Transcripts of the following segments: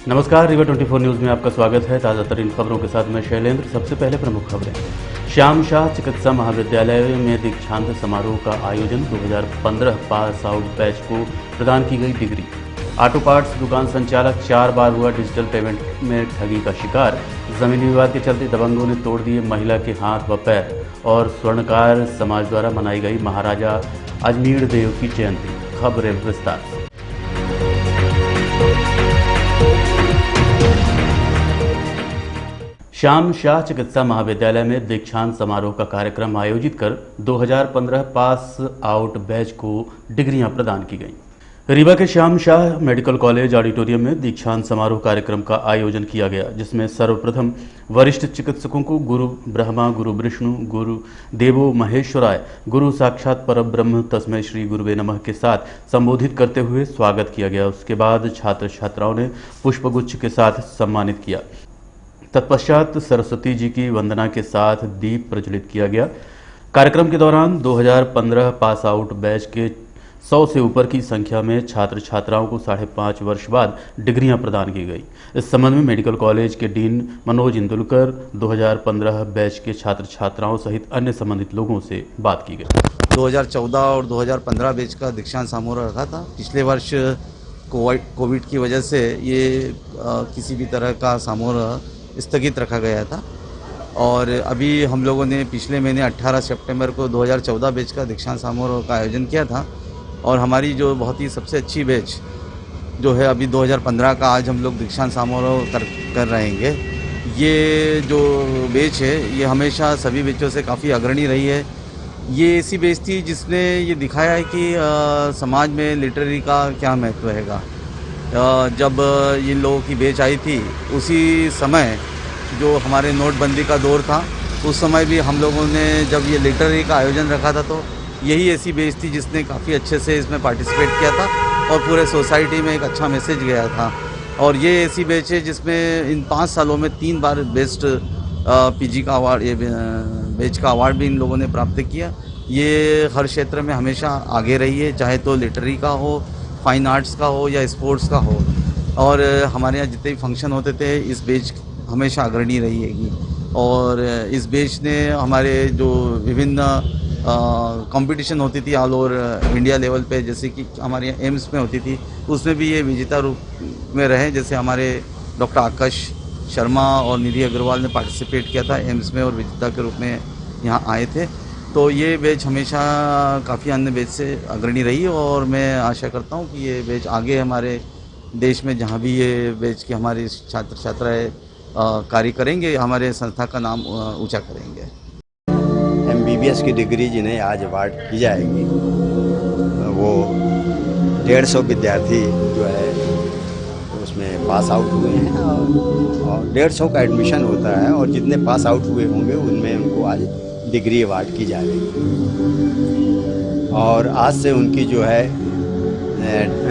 नमस्कार, river 24 news में आपका स्वागत है। ताज़ा तरीन खबरों के साथ मैं शैलेंद्र। सबसे पहले प्रमुख खबरें। श्याम शाह चिकित्सा महाविद्यालय में दीक्षांत समारोह का आयोजन। 2015 पास आउट बैच को प्रदान की गई डिग्री। ऑटो पार्ट्स दुकान संचालक 4 बार हुआ डिजिटल पेमेंट में ठगी का शिकार। जमीनी विवाद के चलते दबंगों ने तोड़ दिए महिला के हाथ व पैर। और स्वर्णकार समाज द्वारा मनाई गई महाराजा अजमीर देव की जयंती। खबरें विस्तार से। श्याम शाह चिकित्सा महाविद्यालय में दीक्षांत समारोह का कार्यक्रम आयोजित कर 2015 पास आउट बैच को डिग्रियां प्रदान की गईं। रीवा के Shyam Shah medical college auditorium में दीक्षांत समारोह कार्यक्रम का आयोजन किया गया, जिसमें सर्वप्रथम वरिष्ठ चिकित्सकों को गुरु ब्रह्मा, गुरु विष्णु, गुरु देवो महेश्वराय, गुरु साक्षात परब्रह्म तस्मै श्री गुरुवे नमः के साथ संबोधित करते हुए स्वागत किया गया। उसके बाद छात्र छात्राओं ने पुष्पगुच्छ के साथ सम्मानित किया। तत्पश्चात सरस्वती जी की वंदना के साथ दीप प्रज्वलित किया गया। कार्यक्रम के दौरान 2015 पास आउट बैच के 100 से ऊपर की संख्या में छात्र छात्राओं को 5.5 वर्ष बाद डिग्रियां प्रदान की गई। इस संबंध में मेडिकल कॉलेज के डीन मनोज इंदुलकर 2015 बैच के छात्र छात्राओं सहित अन्य संबंधित लोगों से बात की गई। 2014 और 2015 बैच का दीक्षांत समारोह रखा था। पिछले वर्ष कोविड की वजह से ये किसी भी तरह का समारोह स्थगित रखा गया था और अभी हम लोगों ने पिछले महीने 18 सितंबर को 2014 बैच का दीक्षांत समारोह का आयोजन किया था और हमारी जो बहुत ही सबसे अच्छी बैच जो है अभी 2015 का आज हम लोग दीक्षांत समारोह कर रहे हैं। ये जो बैच है ये हमेशा सभी बैचों से काफ़ी अग्रणी रही है। ये ऐसी बैच थी जिसने ये दिखाया है कि समाज में लिटरेरी का क्या महत्व हैगा। जब ये लोगों की बैच आई थी उसी समय जो हमारे नोटबंदी का दौर था, उस समय भी हम लोगों ने जब ये लिटरेरी का आयोजन रखा था तो यही ऐसी बैच थी जिसने काफ़ी अच्छे से इसमें पार्टिसिपेट किया था और पूरे सोसाइटी में एक अच्छा मैसेज गया था। और ये ऐसी बैच है जिसमें इन 5 सालों में 3 बार बेस्ट पीजी का अवार्ड, ये बैच का अवार्ड भी इन लोगों ने प्राप्त किया। ये हर क्षेत्र में हमेशा आगे रही है, चाहे तो लिटरेरी का हो, फाइन आर्ट्स का हो या स्पोर्ट्स का हो। और हमारे यहाँ जितने भी फंक्शन होते थे इस बैच हमेशा अग्रणी रही है। और इस बैच ने हमारे जो विभिन्न कंपटीशन होती थी ऑल ओवर इंडिया लेवल पे, जैसे कि हमारे यहाँ एम्स में होती थी, उसमें भी ये विजेता रूप में रहे। जैसे हमारे डॉक्टर आकाश शर्मा और निधि अग्रवाल ने पार्टिसिपेट किया था एम्स में और विजेता के रूप में यहाँ आए थे। तो ये बैच हमेशा काफ़ी अन्य बैच से अग्रणी रही और मैं आशा करता हूँ कि ये बैच आगे हमारे देश में जहाँ भी ये बैच के हमारे छात्र छात्राएँ कार्य करेंगे, हमारे संस्था का नाम ऊंचा करेंगे। MBBS की डिग्री जिन्हें आज अवार्ड की जाएगी वो 150 विद्यार्थी जो है उसमें पास आउट हुए हैं और 150 का एडमिशन होता है और जितने पास आउट हुए होंगे उनमें उनको आज डिग्री अवार्ड की जाएगी। और आज से उनकी जो है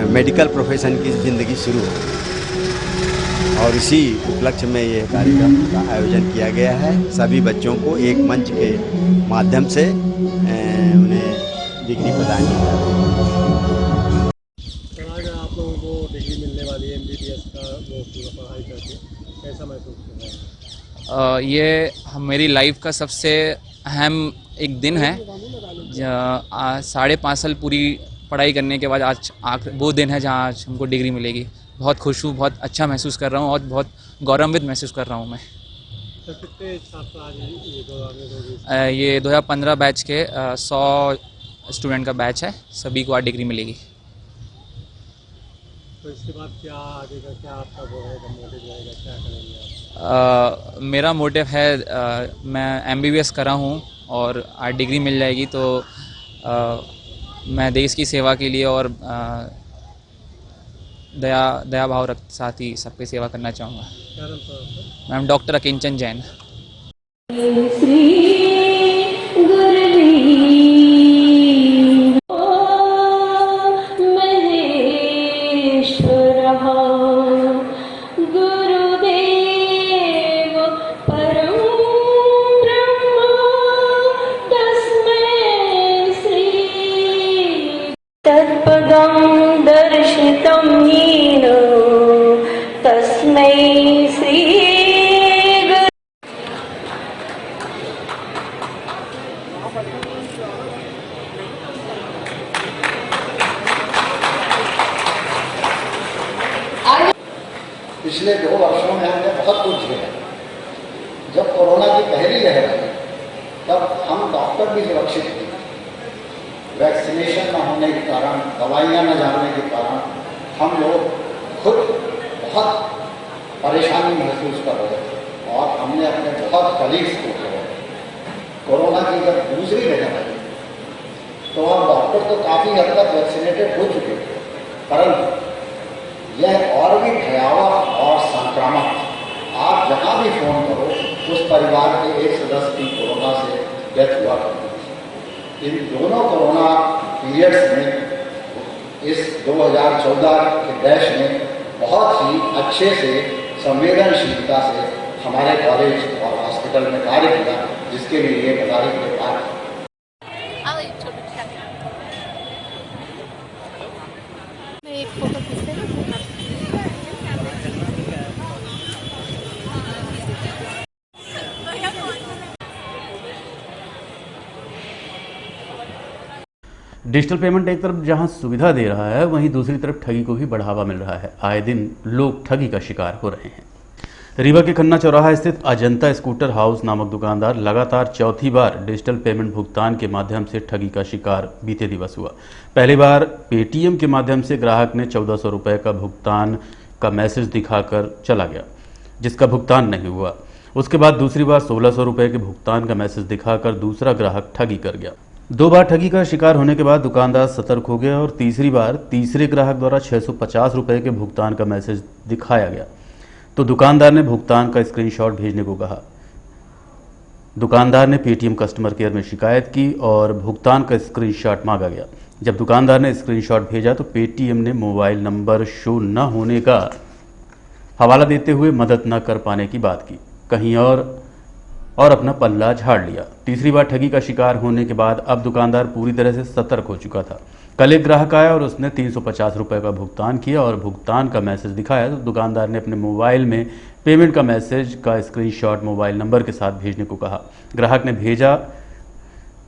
मेडिकल प्रोफेशन की ज़िंदगी शुरू हो और इसी उपलक्ष्य में ये कार्यक्रम का आयोजन किया गया है। सभी बच्चों को एक मंच के माध्यम से उन्हें डिग्री प्रदान की जाती है। आज आप लोगों को डिग्री मिलने वाली है MBBS का, वो पूरा पढ़ाई करके कैसा महसूस कर रहे हैं? ये मेरी लाइफ का सबसे अहम एक दिन है। 5.5 साल पूरी पढ़ाई करने के बाद आज वो दिन है जहाँ आज हमको डिग्री मिलेगी। बहुत खुश हूँ, बहुत अच्छा महसूस कर रहा हूँ और बहुत गौरवान्वित महसूस कर रहा हूँ मैं। तो कितने छात्र आज ये 2015 बैच के 100 स्टूडेंट का बैच है, सभी को आज डिग्री मिलेगी। तो इसके बाद क्या आगे का क्या आपका वो रहेगा, मोटिव रहेगा, क्या करेंगे आप? मेरा मोटिव है मैं MBBS करा हूँ और आज डिग्री मिल जाएगी तो मैं देश की सेवा के लिए और दया भाव रख साथ ही सबकी सेवा करना चाहूँगा। क्या नाम था आपका? मैम डॉक्टर अकिंचन जैन। तत्पदं दर्शितं येन तस्मै पिछले 2 वर्षों में हमने बहुत कुछ झेला। जब कोरोना की पहली लहर आई तब हम डॉक्टर भी सुरक्षित थे। वैक्सीनेशन न होने के कारण, दवाइयाँ न जानने के कारण हम लोग खुद बहुत परेशानी महसूस कर रहे थे और हमने अपने बहुत कलीग्स को कोरोना की जब दूसरी लहर आई तो अब डॉक्टर तो काफ़ी हद तक वैक्सीनेटेड हो चुके थे, परंतु यह और भी भयावह और संक्रामक। आप जहाँ भी फ़ोन करो उस परिवार के एक सदस्य की कोरोना से डेथ हुआ करती थी। इन दोनों कोरोना पीरियड्स में इस 2014 के बैच में बहुत ही अच्छे से संवेदनशीलता से हमारे कॉलेज और हॉस्पिटल में कार्य किया, जिसके लिए ये बधाई के पात्र हैं। एक फोटो खींचते हैं। डिजिटल पेमेंट एक तरफ जहां सुविधा दे रहा है, वहीं दूसरी तरफ ठगी को भी बढ़ावा मिल रहा है। आए दिन लोग ठगी का शिकार हो रहे हैं। रीवा के खन्ना चौराहा स्थित अजंता स्कूटर हाउस नामक दुकानदार लगातार चौथी बार डिजिटल पेमेंट भुगतान के माध्यम से ठगी का शिकार बीते दिवस हुआ। पहली बार पेटीएम के माध्यम से ग्राहक ने 1400 रुपये का भुगतान का मैसेज दिखाकर चला गया, जिसका भुगतान नहीं हुआ। उसके बाद दूसरी बार 1600 रुपये के भुगतान का मैसेज दिखाकर दूसरा ग्राहक ठगी कर गया। 2 बार ठगी का शिकार होने के बाद दुकानदार सतर्क हो गया और तीसरी बार तीसरे ग्राहक द्वारा 650 रुपये के भुगतान का मैसेज दिखाया गया तो दुकानदार ने भुगतान का स्क्रीनशॉट भेजने को कहा। दुकानदार ने पेटीएम कस्टमर केयर में शिकायत की और भुगतान का स्क्रीनशॉट मांगा गया। जब दुकानदार ने स्क्रीनशॉट भेजा तो पेटीएम ने मोबाइल नंबर शो न होने का हवाला देते हुए मदद न कर पाने की बात की, कहीं और अपना पल्ला झाड़ लिया। तीसरी बार ठगी का शिकार होने के बाद अब दुकानदार पूरी तरह से सतर्क हो चुका था। कल एक ग्राहक आया और उसने 350 रुपये का भुगतान किया और भुगतान का मैसेज दिखाया तो दुकानदार ने अपने मोबाइल में पेमेंट का मैसेज का स्क्रीनशॉट मोबाइल नंबर के साथ भेजने को कहा। ग्राहक ने भेजा।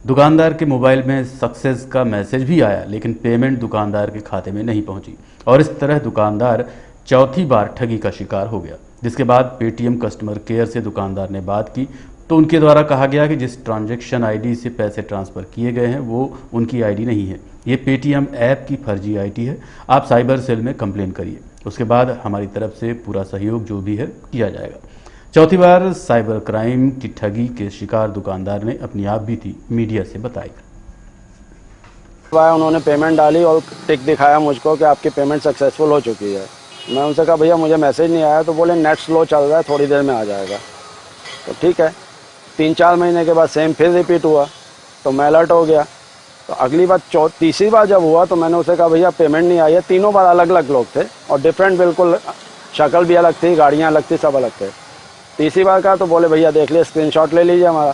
दुकानदार के मोबाइल में सक्सेस का मैसेज भी आया, लेकिन पेमेंट दुकानदार के खाते में नहीं पहुंची और इस तरह दुकानदार चौथी बार ठगी का शिकार हो गया। जिसके बाद पेटीएम कस्टमर केयर से दुकानदार ने बात की तो उनके द्वारा कहा गया कि जिस ट्रांजैक्शन आईडी से पैसे ट्रांसफ़र किए गए हैं वो उनकी आईडी नहीं है, ये पेटीएम ऐप की फर्जी आईडी है, आप साइबर सेल में कंप्लेन करिए, उसके बाद हमारी तरफ से पूरा सहयोग जो भी है किया जाएगा। चौथी बार साइबर क्राइम की ठगी के शिकार दुकानदार ने अपनी आप बीती मीडिया से बताई। उन्होंने पेमेंट डाली और टिक दिखाया मुझको कि आपकी पेमेंट सक्सेसफुल हो चुकी है। मैं उनसे कहा भैया मुझे मैसेज नहीं आया, तो बोले नेट स्लो चल रहा है, थोड़ी देर में आ जाएगा। तो ठीक है, 3-4 महीने के बाद सेम फिर रिपीट हुआ तो मैं अलर्ट हो गया। तो अगली बार तीसरी बार जब हुआ तो मैंने उसे कहा भैया पेमेंट नहीं आई है। तीनों बार अलग अलग लोग थे और डिफरेंट, बिल्कुल शक्ल भी अलग थी, गाड़ियाँ अलग थी, सब अलग थे। तीसरी बार कहा तो बोले भैया देख लीजिए, स्क्रीनशॉट ले लीजिए हमारा।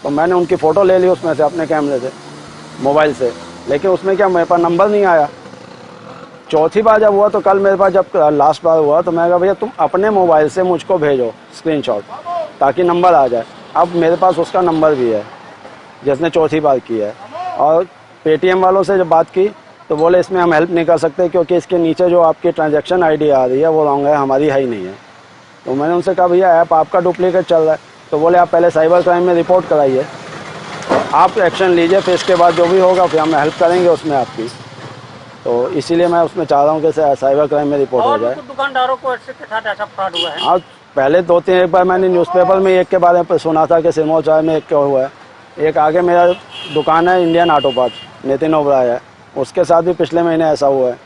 तो मैंने उनकी फ़ोटो ले ली उसमें से, अपने कैमरे से, मोबाइल से, लेकिन उसमें क्या मेरे पास नंबर नहीं आया। चौथी बार जब हुआ तो कल मेरे पास जब लास्ट बार हुआ तो मैं कहा भैया तुम अपने मोबाइल से मुझको भेजो स्क्रीनशॉट ताकि नंबर आ जाए। अब मेरे पास उसका नंबर भी है जिसने चौथी बार की है। और पेटीएम वालों से जब बात की तो बोले इसमें हम हेल्प नहीं कर सकते क्योंकि इसके नीचे जो आपकी ट्रांजैक्शन आईडी आ रही है वो रॉन्ग है, हमारी है ही नहीं है। तो मैंने उनसे कहा भैया ऐप आपका डुप्लीकेट चल रहा है। तो बोले आप पहले साइबर क्राइम में रिपोर्ट कराइए, आप एक्शन लीजिए, फिर इसके बाद जो भी होगा फिर हम हेल्प करेंगे उसमें आपकी। तो इसीलिए मैं उसमें चाह रहा हूँ कि साइबर क्राइम में रिपोर्ट हो जाए। दुकानदारों को के साथ ऐसा फ्रॉड हुआ है? और पहले 2-3 एक बार मैंने न्यूज़पेपर में एक के बारे में सुना था कि सिरमौर चाय में एक क्या हुआ है। एक आगे मेरा दुकान है Indian auto parts, Nitin Oberoi है, उसके साथ भी पिछले महीने ऐसा हुआ है।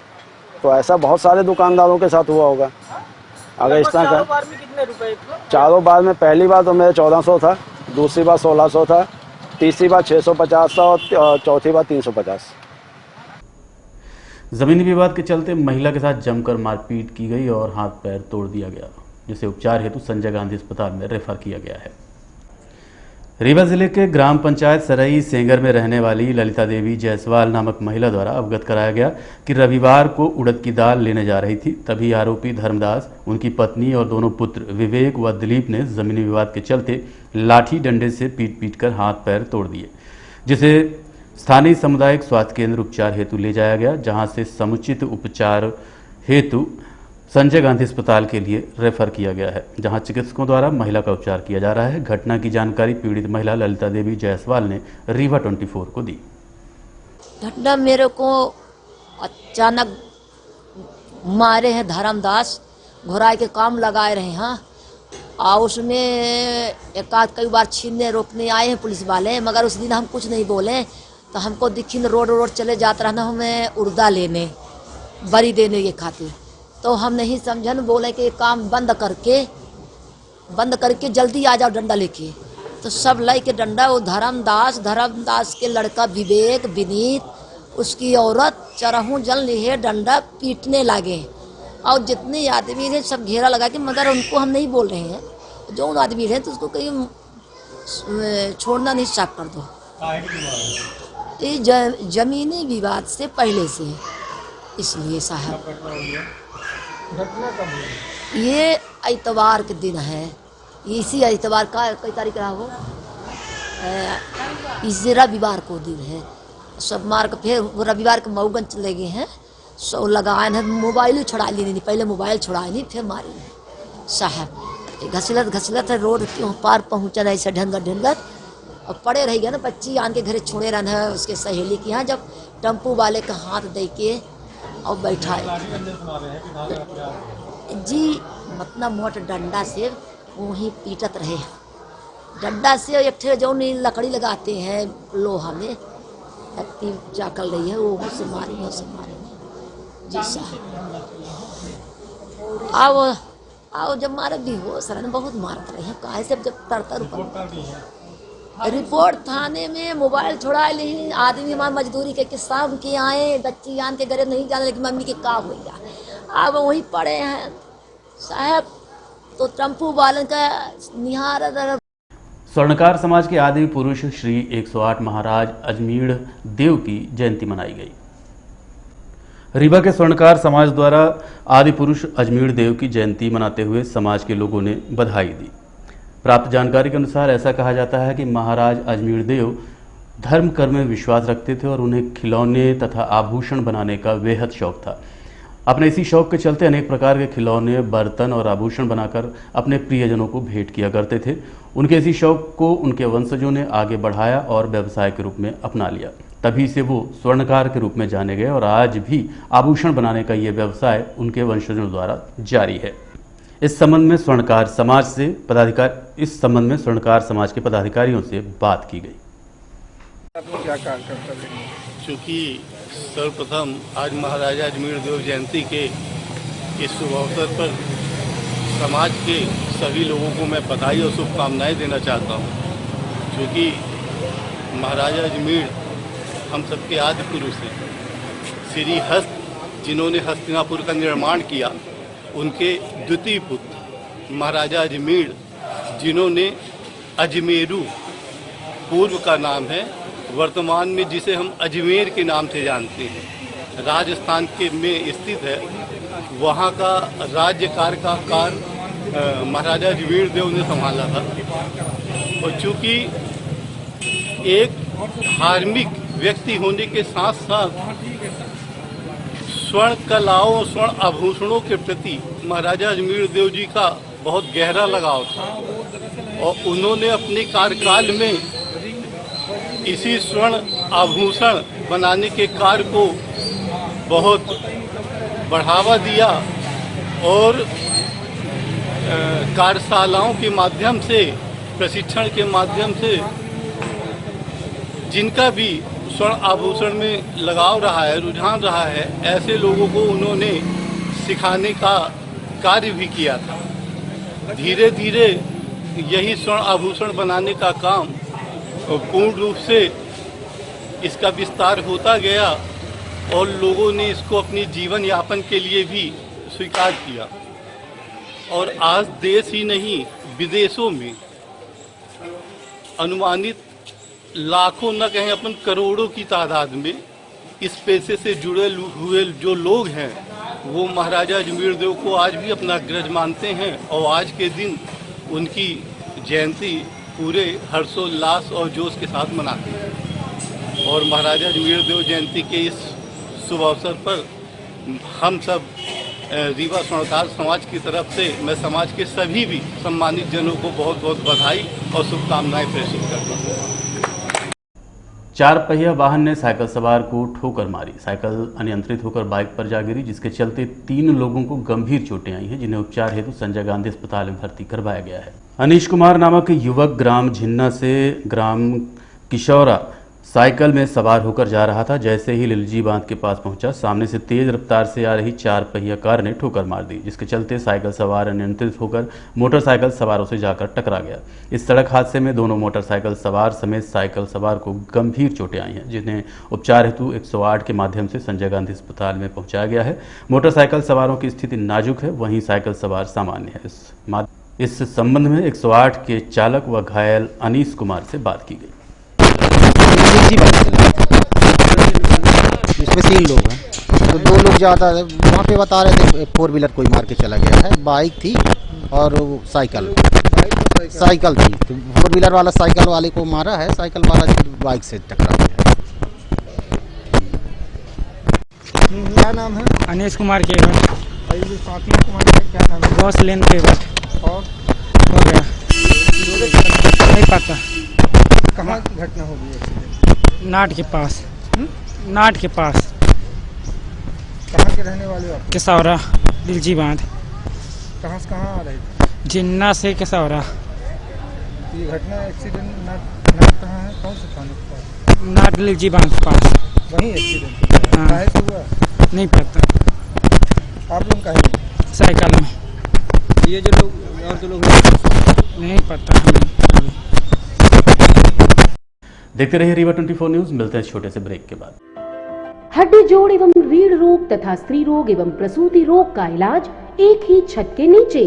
तो ऐसा बहुत सारे दुकानदारों के साथ हुआ होगा। अगर इस तरह का कितने रुपए? चारों बार में पहली बार तो मेरे 1400 था, दूसरी बार 1600 था, तीसरी बार 650 था और चौथी बार 350। जमीनी विवाद के चलते महिला के साथ जमकर मारपीट की गई और हाथ पैर तोड़ दिया गया, जिसे उपचार हेतु संजय गांधी अस्पताल में रेफर किया गया है। रीवा जिले के ग्राम पंचायत सरई सेंगर में रहने वाली ललिता देवी जायसवाल नामक महिला द्वारा अवगत कराया गया कि रविवार को उड़द की दाल लेने जा रही थी। तभी आरोपी धर्मदास, उनकी पत्नी और दोनों पुत्र विवेक व दिलीप ने जमीनी विवाद के चलते लाठी डंडे से पीट कर हाथ पैर तोड़ दिए, जिसे स्थानीय सामुदायिक स्वास्थ्य केंद्र उपचार हेतु ले जाया गया, जहां से समुचित उपचार हेतु संजय गांधी अस्पताल के लिए रेफर किया गया है, जहां चिकित्सकों द्वारा महिला का उपचार किया जा रहा है। घटना की जानकारी पीड़ित महिला ललिता देवी जायसवाल ने रीवा 24 को दी। घटना मेरे को अचानक मारे हैं धर्मदास, घोराई के काम लगाए रहे हैं और उसमें एक आध कई बार छीनने रोकने आए हैं पुलिस वाले, मगर उस दिन हम कुछ नहीं बोले तो हमको दिखी न रोड चले जाता रहना हमें उर्दा लेने बरी देने के खातिर, तो हम नहीं समझन, बोले कि काम बंद करके जल्दी आ जाओ डंडा लेके। तो सब लाई के डंडा, वो धर्मदास के लड़का विवेक विनीत, उसकी औरत चरहू जल लिए डंडा पीटने लगे और जितने आदमी थे सब घेरा लगा के, मगर उनको हम नहीं बोल रहे हैं, जो उन आदमी रहे तो उसको कहीं छोड़ना नहीं, साफ कर दो। ये जमीनी विवाद से पहले से है, इसलिए साहब ये इतवार के दिन है, इसी इतवार का कई तारीख रहा हो, इस रविवार को दिन है। सब मार के फिर रविवार के मऊगन चले गए हैं, सो लगाए हैं, मोबाइल ही छुड़ा ली नहीं, पहले मोबाइल छुड़ाए नहीं फिर मारी साहब। घसलत है रोड क्यों पार पहुँचा नहीं से ढंगत और पड़े रह गया ना, बच्ची आन के घरे छोड़े रहना है उसके सहेली के यहाँ, जब टेम्पू वाले का हाथ दे के और बैठा जी, मतलब मोट डंडा से वहीं पीटत रहे, डंडा से एक ठे जो लकड़ी लगाते हैं लोहा में एक्टिव चाकल रही है, वो से मारी जी साहब। आओ जब मारे बेहोश रहने बहुत मारते रहे हैं, काहे से जब रिपोर्ट थाने में मोबाइल छुड़ा ली, आदमी हमारे मजदूरी के शाम के आए, बच्ची आन के घरे नहीं जाने, लेकिन मम्मी के का हो गया, अब वहीं पड़े हैं साहब। तो टेम्पू वाले का निहार। स्वर्णकार समाज के आदि पुरुष श्री 108 महाराज अजमीढ़ देव की जयंती मनाई गई। रीवा के स्वर्णकार समाज द्वारा आदि पुरुष अजमीढ़ देव की जयंती मनाते हुए समाज के लोगों ने बधाई दी। प्राप्त जानकारी के अनुसार ऐसा कहा जाता है कि महाराज अजमीढ़ देव धर्म कर्म में विश्वास रखते थे और उन्हें खिलौने तथा आभूषण बनाने का बेहद शौक था। अपने इसी शौक के चलते अनेक प्रकार के खिलौने, बर्तन और आभूषण बनाकर अपने प्रियजनों को भेंट किया करते थे। उनके इसी शौक को उनके वंशजों ने आगे बढ़ाया और व्यवसाय के रूप में अपना लिया। तभी से वो स्वर्णकार के रूप में जाने गए और आज भी आभूषण बनाने का ये व्यवसाय उनके वंशजों द्वारा जारी है। इस संबंध में स्वर्णकार समाज के पदाधिकारियों से बात की गई। चूँकि सर्वप्रथम आज महाराजा अजमीढ़ देव जयंती के इस शुभ अवसर पर समाज के सभी लोगों को मैं बधाई और शुभकामनाएं देना चाहता हूँ। क्योंकि महाराजा अजमीढ़ हम सबके आदि पुरुष हैं। श्री हस्त जिन्होंने हस्तिनापुर का निर्माण किया, उनके द्वितीय पुत्र महाराजा अजमीढ़ जिन्होंने अजमेरू पूर्व का नाम है, वर्तमान में जिसे हम अजमेर के नाम से जानते हैं, राजस्थान के में स्थित है। वहाँ का राज्यकार का कार्य महाराजा अजमीढ़ देव ने संभाला था। और चूँकि एक धार्मिक व्यक्ति होने के साथ साथ स्वर्ण कलाओं, स्वर्ण आभूषणों के प्रति महाराजा अजमीढ़ देव जी का बहुत गहरा लगाव था और उन्होंने अपने कार्यकाल में इसी स्वर्ण आभूषण बनाने के कार्य को बहुत बढ़ावा दिया और कार्यशालाओं के माध्यम से, प्रशिक्षण के माध्यम से जिनका भी स्वर्ण आभूषण में लगाव रहा है, रुझान रहा है, ऐसे लोगों को उन्होंने सिखाने का कार्य भी किया था। धीरे धीरे यही स्वर्ण आभूषण बनाने का काम पूर्ण रूप से इसका विस्तार होता गया और लोगों ने इसको अपनी जीवन यापन के लिए भी स्वीकार किया। और आज देश ही नहीं, विदेशों में अनुमानित लाखों न कहें अपन करोड़ों की तादाद में इस पेशे से जुड़े हुए जो लोग हैं, वो महाराजा अजमीढ़ देव को आज भी अपना अग्रज मानते हैं और आज के दिन उनकी जयंती पूरे हर्षोल्लास और जोश के साथ मनाते हैं। और महाराजा अजमीढ़ देव जयंती के इस शुभ अवसर पर हम सब रीवा स्वर्णकार समाज की तरफ से मैं समाज के सभी भी सम्मानित जनों को बहुत बहुत बधाई और शुभकामनाएं प्रेषित करता हूँ। 4 पहिया वाहन ने साइकिल सवार को ठोकर मारी। साइकिल अनियंत्रित होकर बाइक पर जा गिरी, जिसके चलते 3 लोगों को गंभीर चोटें आई हैं, जिन्हें उपचार हेतु संजय गांधी अस्पताल में भर्ती करवाया गया है। अनीश कुमार नामक युवक ग्राम झिन्ना से ग्राम किशोरा साइकिल में सवार होकर जा रहा था। जैसे ही लिलजी बांध के पास पहुंचा, सामने से तेज रफ्तार से आ रही 4 पहिया कार ने ठोकर मार दी, जिसके चलते साइकिल सवार अनियंत्रित होकर मोटरसाइकिल सवारों से जाकर टकरा गया। इस सड़क हादसे में दोनों मोटरसाइकिल सवार समेत साइकिल सवार को गंभीर चोटें आई हैं, जिन्हें उपचार हेतु 108 के माध्यम से संजय गांधी अस्पताल में पहुंचाया गया है। मोटरसाइकिल सवारों की स्थिति नाजुक है, वहीं साइकिल सवार सामान्य है। इस संबंध में 108 के चालक व घायल अनीश कुमार से बात की गई। इसमें 3 लोग हैं, तो 2 लोग ज़्यादा वहाँ पे बता रहे थे 4 व्हीलर कोई मार के चला गया है। बाइक थी और साइकिल थी, तो 4 व्हीलर वाला साइकिल वाले को मारा है, साइकिल वाला बाइक से टकरा गया। क्या नाम है? अनीश कुमार केवट। साथियों तुम्हारे क्या नाम है? बॉस लेन केवट। और हो गया नहीं पता कहाँ की घटना हो गई एक्सीडेंट? नाट के पास। नाट के पास। कहाँ के रहने वाले हो आप? किसौरा दिलजी बांध। कहाँ से कहाँ आ रहे थे? जिन्ना से किसौरा। ये घटना एक्सीडेंट नाट कहाँ है? कौन से थाने के पास? नाट दिलजी बांध के पास। वहीं एक्सीडेंट हाँ। काहे से हुआ? नहीं पता। आप लोग काहे में? साइकिल में। ये जो लोग और जो लोग नहीं पता हमें। देखते रहिए रीवा 24 न्यूज। मिलते हैं छोटे से ब्रेक के बाद। हड्डी जोड़ एवं रीढ़ रोग तथा स्त्री रोग एवं प्रसूति रोग का इलाज एक ही छत के नीचे।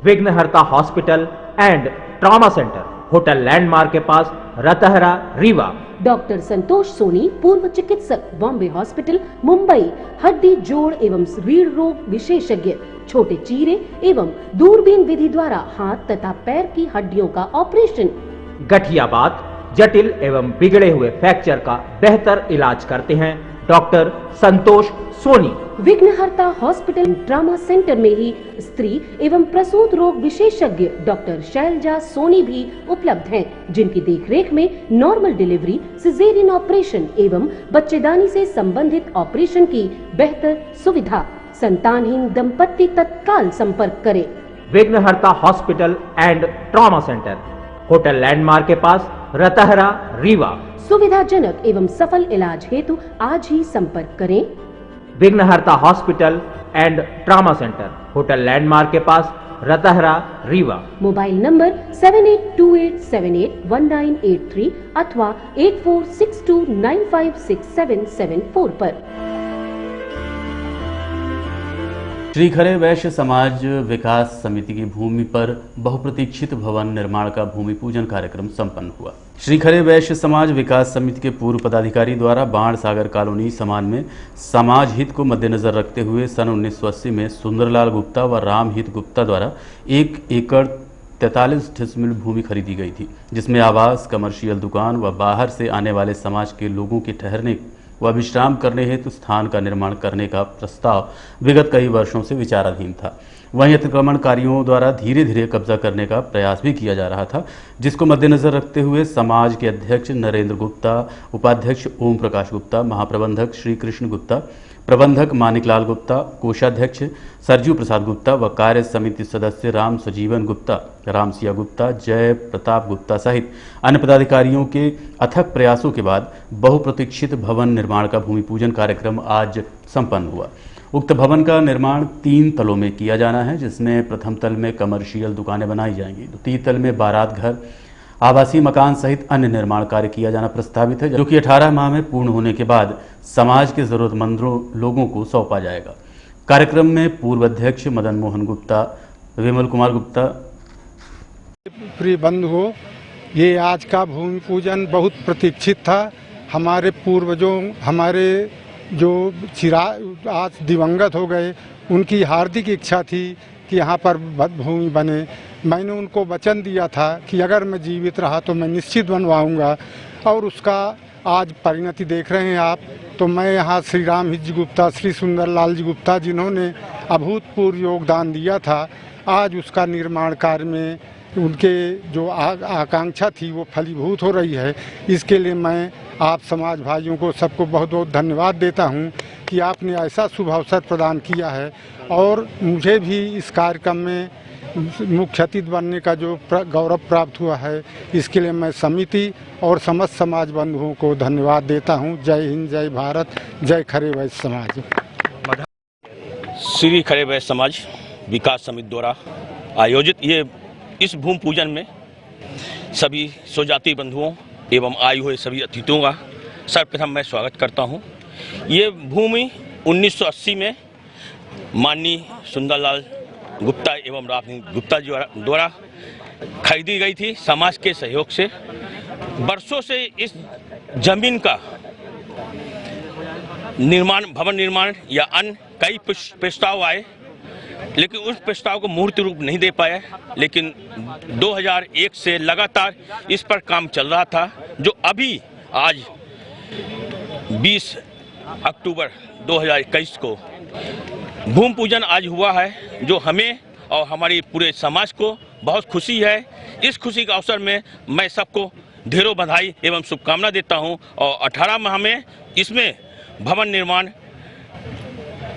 विघ्नहर्ता hospital and trauma centre, hotel landmark के पास, रतहरा, रीवा। डॉक्टर संतोष सोनी, पूर्व चिकित्सक, बॉम्बे हॉस्पिटल, मुंबई। हड्डी जोड़ एवं रीढ़ रोग विशेषज्ञ, छोटे चीरे एवं दूरबीन विधि द्वारा हाथ तथा पैर की हड्डियों का ऑपरेशन। गठियाबात, जटिल एवं बिगड़े हुए फ्रैक्चर का बेहतर इलाज करते हैं डॉक्टर संतोष सोनी। विघ्नहर्ता हॉस्पिटल ट्रॉमा सेंटर में ही स्त्री एवं प्रसूत रोग विशेषज्ञ डॉक्टर शैलजा सोनी भी उपलब्ध हैं, जिनकी देखरेख में नॉर्मल डिलीवरी, सिजेरियन ऑपरेशन एवं बच्चेदानी से संबंधित ऑपरेशन की बेहतर सुविधा। संतानहीन दंपत्ति तत्काल संपर्क करें। विघ्नहर्ता hospital and trauma centre, hotel landmark के पास, रतहरा, रीवा। सुविधाजनक एवं सफल इलाज हेतु आज ही संपर्क करें। विघ्नहर्ता hospital and trauma centre, hotel landmark के पास, रतहरा, रीवा। मोबाइल नंबर 7828781983 अथवा 8462956774 पर। श्रीखरे वैश्य समाज विकास समिति की भूमि पर बहुप्रतीक्षित भवन निर्माण का भूमि पूजन कार्यक्रम संपन्न हुआ। श्रीखरे वैश्य समाज विकास समिति के पूर्व पदाधिकारी द्वारा बाण सागर कॉलोनी समान में समाज हित को मद्देनजर रखते हुए सन 1980 में सुंदरलाल गुप्ता व रामहित गुप्ता द्वारा 1 एकड़ 43 डिसमिल भूमि खरीदी गई थी, जिसमें आवास, कमर्शियल दुकान व बाहर से आने वाले समाज के लोगों के ठहरने व विश्राम करने हेतु स्थान का निर्माण करने का प्रस्ताव विगत कई वर्षों से विचाराधीन था। वहीं अतिक्रमणकारियों द्वारा धीरे धीरे कब्जा करने का प्रयास भी किया जा रहा था, जिसको मद्देनजर रखते हुए समाज के अध्यक्ष नरेंद्र गुप्ता, उपाध्यक्ष ओम प्रकाश गुप्ता, महाप्रबंधक श्री कृष्ण गुप्ता, प्रबंधक मानिकलाल गुप्ता, कोषाध्यक्ष सरजू प्रसाद गुप्ता व कार्य समिति सदस्य राम सजीवन गुप्ता, रामसिया गुप्ता, जय प्रताप गुप्ता सहित अन्य पदाधिकारियों के अथक प्रयासों के बाद बहुप्रतीक्षित भवन निर्माण का भूमि पूजन कार्यक्रम आज संपन्न हुआ। उक्त भवन का निर्माण 3 तलों में किया जाना है, जिसमें प्रथम तल में कमर्शियल दुकानें बनाई जाएंगी, द्वितीय तल में बारात घर, आवासीय मकान सहित अन्य निर्माण कार्य किया जाना प्रस्तावित है, जो कि 18 माह में पूर्ण होने के बाद समाज के जरूरतमंदों लोगों को सौंपा जाएगा। कार्यक्रम में पूर्व अध्यक्ष मदन मोहन गुप्ता, विमल कुमार गुप्ता। प्रिय बंधुओं, ये आज का भूमि पूजन बहुत प्रतीक्षित था। हमारे पूर्वजों, हमारे जो आज दिवंगत हो गए, उनकी हार्दिक इच्छा थी कि यहाँ पर भूमि बने। मैंने उनको वचन दिया था कि अगर मैं जीवित रहा तो मैं निश्चित बनवाऊंगा, और उसका आज परिणति देख रहे हैं आप। तो मैं यहाँ श्री राम जी गुप्ता, श्री सुंदरलाल जी गुप्ता, जिन्होंने अभूतपूर्व योगदान दिया था, आज उसका निर्माण कार्य में उनके जो आकांक्षा थी वो फलीभूत हो रही है। इसके लिए मैं आप समाज भाइयों को सबको बहुत बहुत धन्यवाद देता हूँ कि आपने ऐसा शुभ अवसर प्रदान किया है और मुझे भी इस कार्यक्रम में मुख्य अतिथि बनने का जो गौरव प्राप्त हुआ है, इसके लिए मैं समिति और समस्त समाज बंधुओं को धन्यवाद देता हूँ। जय हिंद, जय भारत, जय खरे वैश्य समाज। श्री खरे वैश्य समाज विकास समिति द्वारा आयोजित ये इस भूमि पूजन में सभी स्वजाति बंधुओं एवं आए हुए सभी अतिथियों का सर्वप्रथम मैं स्वागत करता हूँ। ये भूमि 1980 में माननीय सुंदरलाल गुप्ता एवं राम गुप्ता जी द्वारा खरीदी गई थी समाज के सहयोग से। वर्षों से इस जमीन का निर्माण, भवन निर्माण या अन्य कई प्रस्ताव आए, लेकिन उस प्रस्ताव को मूर्त रूप नहीं दे पाया। लेकिन 2001 से लगातार इस पर काम चल रहा था, जो अभी आज 20 अक्टूबर 2021 को भूमि पूजन आज हुआ है, जो हमें और हमारी पूरे समाज को बहुत खुशी है। इस खुशी के अवसर में मैं सबको ढेरों बधाई एवं शुभकामना देता हूं और 18 माह में इसमें भवन निर्माण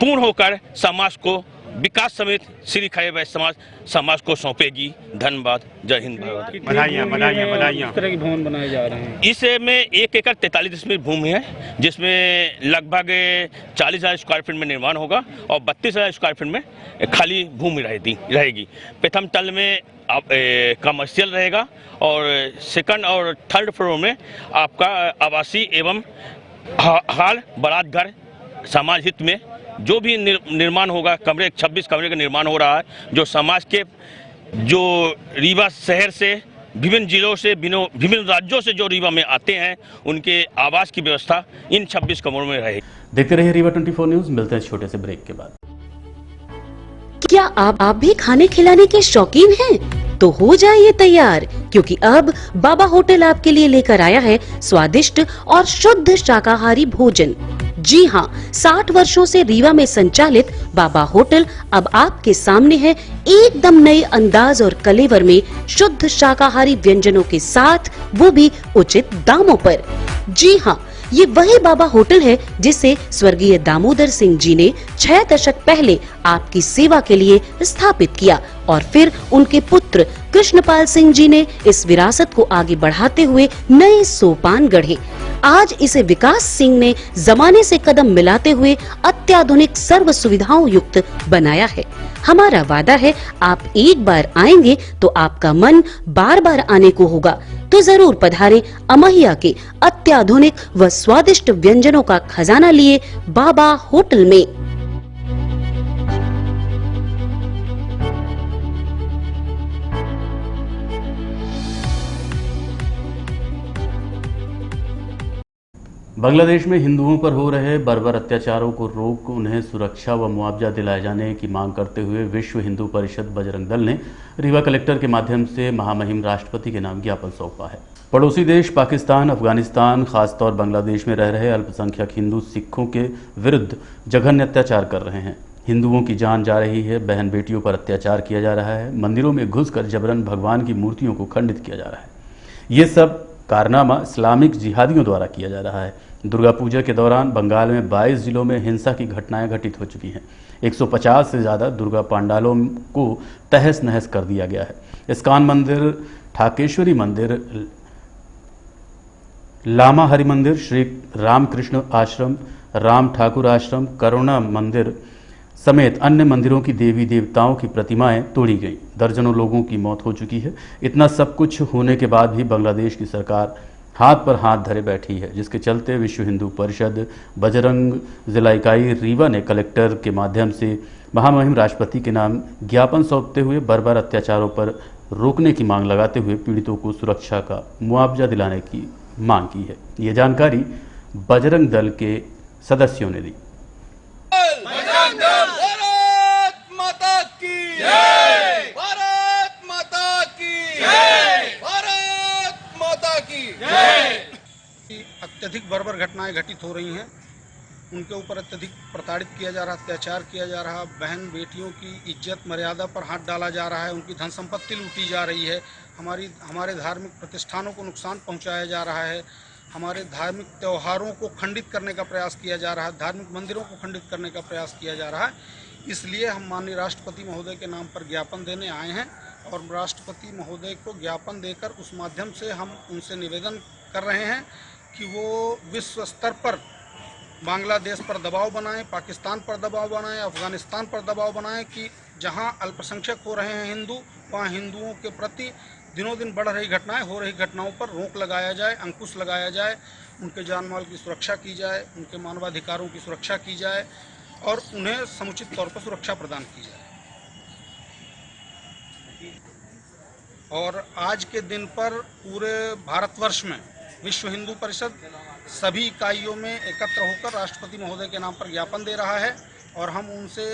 पूर्ण होकर समाज को विकास समिति श्री खरे वैश्य समाज को सौंपेगी। धन्यवाद। जय हिंद, भारत। बधाइयाँ। किस तरह के भवन बनाए जा रहे हैं? इसमें 1 एकड़ 43 भूमि है, जिसमें लगभग 40,000 स्क्वायर फीट में निर्माण होगा और 32,000 स्क्वायर फीट में खाली भूमि रहेगी। प्रथम तल में कमर्शियल रहेगा और सेकंड और थर्ड फ्लोर में आपका आवासीय एवं हाल, बारात घर, समाज हित में जो भी निर्माण होगा। 26 कमरे का निर्माण हो रहा है, जो समाज के जो रीवा शहर से, विभिन्न जिलों से, विभिन्न राज्यों से जो रीवा में आते हैं, उनके आवास की व्यवस्था इन 26 कमरों में रहेगी। देखते रहिए रीवा 24 न्यूज। मिलते हैं छोटे से ब्रेक के बाद। क्या आप भी खाने खिलाने के शौकीन हैं? तो हो जाइए तैयार, क्योंकि अब बाबा होटल आपके लिए लेकर आया है स्वादिष्ट और शुद्ध शाकाहारी भोजन। जी हाँ, 60 वर्षों से रीवा में संचालित बाबा होटल अब आपके सामने है, एकदम नए अंदाज और कलेवर में शुद्ध शाकाहारी व्यंजनों के साथ, वो भी उचित दामों पर। जी हाँ, ये वही बाबा होटल है जिसे स्वर्गीय दामोदर सिंह जी ने 6 दशक पहले आपकी सेवा के लिए स्थापित किया और फिर उनके पुत्र कृष्णपाल सिंह जी ने इस विरासत को आगे बढ़ाते हुए नए सोपान गढ़े। आज इसे विकास सिंह ने जमाने से कदम मिलाते हुए अत्याधुनिक सर्व सुविधाओं युक्त बनाया है। हमारा वादा है, आप एक बार आएंगे तो आपका मन बार बार आने को होगा। तो जरूर पधारें अमहिया के अत्याधुनिक व स्वादिष्ट व्यंजनों का खजाना लिए बाबा होटल में। बांग्लादेश में हिंदुओं पर हो रहे बर्बर अत्याचारों को रोक उन्हें सुरक्षा व मुआवजा दिलाए जाने की मांग करते हुए विश्व हिंदू परिषद बजरंग दल ने रीवा कलेक्टर के माध्यम से महामहिम राष्ट्रपति के नाम ज्ञापन सौंपा है। पड़ोसी देश पाकिस्तान, अफगानिस्तान, खासतौर बांग्लादेश में रह रहे अल्पसंख्यक हिंदू सिखों के विरुद्ध जघन्य अत्याचार कर रहे हैं। हिंदुओं की जान जा रही है, बहन बेटियों पर अत्याचार किया जा रहा है, मंदिरों में घुसकर जबरन भगवान की मूर्तियों को खंडित किया जा रहा है। ये सब कारनामा इस्लामिक जिहादियों द्वारा किया जा रहा है। दुर्गा पूजा के दौरान बंगाल में 22 जिलों में हिंसा की घटनाएं घटित हो चुकी हैं। 150 से ज़्यादा दुर्गा पंडालों को तहस नहस कर दिया गया है। इस्कॉन मंदिर, ठाकेश्वरी मंदिर, लामा हरि मंदिर, श्री रामकृष्ण आश्रम, राम ठाकुर आश्रम, करुणा मंदिर समेत अन्य मंदिरों की देवी देवताओं की प्रतिमाएं तोड़ी गईं। दर्जनों लोगों की मौत हो चुकी है। इतना सब कुछ होने के बाद भी बांग्लादेश की सरकार हाथ पर हाथ धरे बैठी है, जिसके चलते विश्व हिंदू परिषद बजरंग जिला इकाई रीवा ने कलेक्टर के माध्यम से महामहिम राष्ट्रपति के नाम ज्ञापन सौंपते हुए बर्बर अत्याचारों पर रोकने की मांग लगाते हुए पीड़ितों को सुरक्षा का मुआवजा दिलाने की मांग की है। ये जानकारी बजरंग दल के सदस्यों ने दी। अत्यधिक बर्बर घटनाएं घटित हो रही हैं उनके ऊपर अत्यधिक प्रताड़ित किया जा रहा, अत्याचार किया जा रहा, बहन बेटियों की इज्जत मर्यादा पर हाथ डाला जा रहा है, उनकी धन संपत्ति लूटी जा रही है, हमारे धार्मिक प्रतिष्ठानों को नुकसान पहुंचाया जा रहा है, हमारे धार्मिक त्योहारों को खंडित करने का प्रयास किया जा रहा है, धार्मिक मंदिरों को खंडित करने का प्रयास किया जा रहा है। इसलिए हम माननीय राष्ट्रपति महोदय के नाम पर ज्ञापन देने आए हैं और राष्ट्रपति महोदय को ज्ञापन देकर उस माध्यम से हम उनसे निवेदन कर रहे हैं कि वो विश्व स्तर पर बांग्लादेश पर दबाव बनाएं, पाकिस्तान पर दबाव बनाएं, अफगानिस्तान पर दबाव बनाएं कि जहां अल्पसंख्यक हो रहे हैं हिंदू, वहां हिंदुओं के प्रति दिनों दिन बढ़ रही घटनाएं, हो रही घटनाओं पर रोक लगाया जाए, अंकुश लगाया जाए, उनके जान माल की सुरक्षा की जाए, उनके मानवाधिकारों की सुरक्षा की जाए और उन्हें समुचित तौर पर सुरक्षा प्रदान की जाए। और आज के दिन पर पूरे भारतवर्ष में विश्व हिंदू परिषद सभी इकाइयों में एकत्र होकर राष्ट्रपति महोदय के नाम पर ज्ञापन दे रहा है और हम उनसे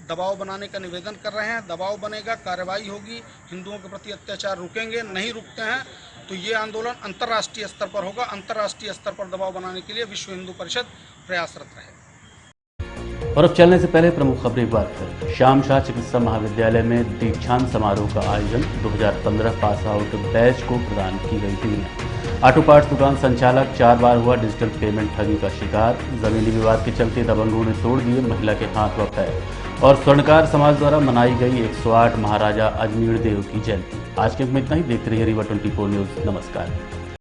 दबाव बनाने का निवेदन कर रहे हैं। दबाव बनेगा, कार्रवाई होगी, हिंदुओं के प्रति अत्याचार रुकेंगे, नहीं रुकते हैं तो ये आंदोलन अंतर्राष्ट्रीय स्तर पर होगा। अंतर्राष्ट्रीय स्तर पर दबाव बनाने के लिए विश्व हिंदू परिषद प्रयासरत रहे। और अब चलने से पहले प्रमुख खबरें एक बार फिर। श्याम शाह चिकित्सा महाविद्यालय में दीक्षांत समारोह का आयोजन, 2015 पास आउट बैच को प्रदान की गई डिग्रियां। ऑटो पार्ट्स दुकान संचालक 4 बार हुआ डिजिटल पेमेंट ठगी का शिकार। जमीनी विवाद के चलते दबंगों ने तोड़ दिए महिला के हाथ व पैर। और स्वर्णकार समाज द्वारा मनाई गई 108 महाराजा अजमेर देव की जयंती। आज के अंक में इतना ही। देखते रहिए रीवा 24 न्यूज़। नमस्कार।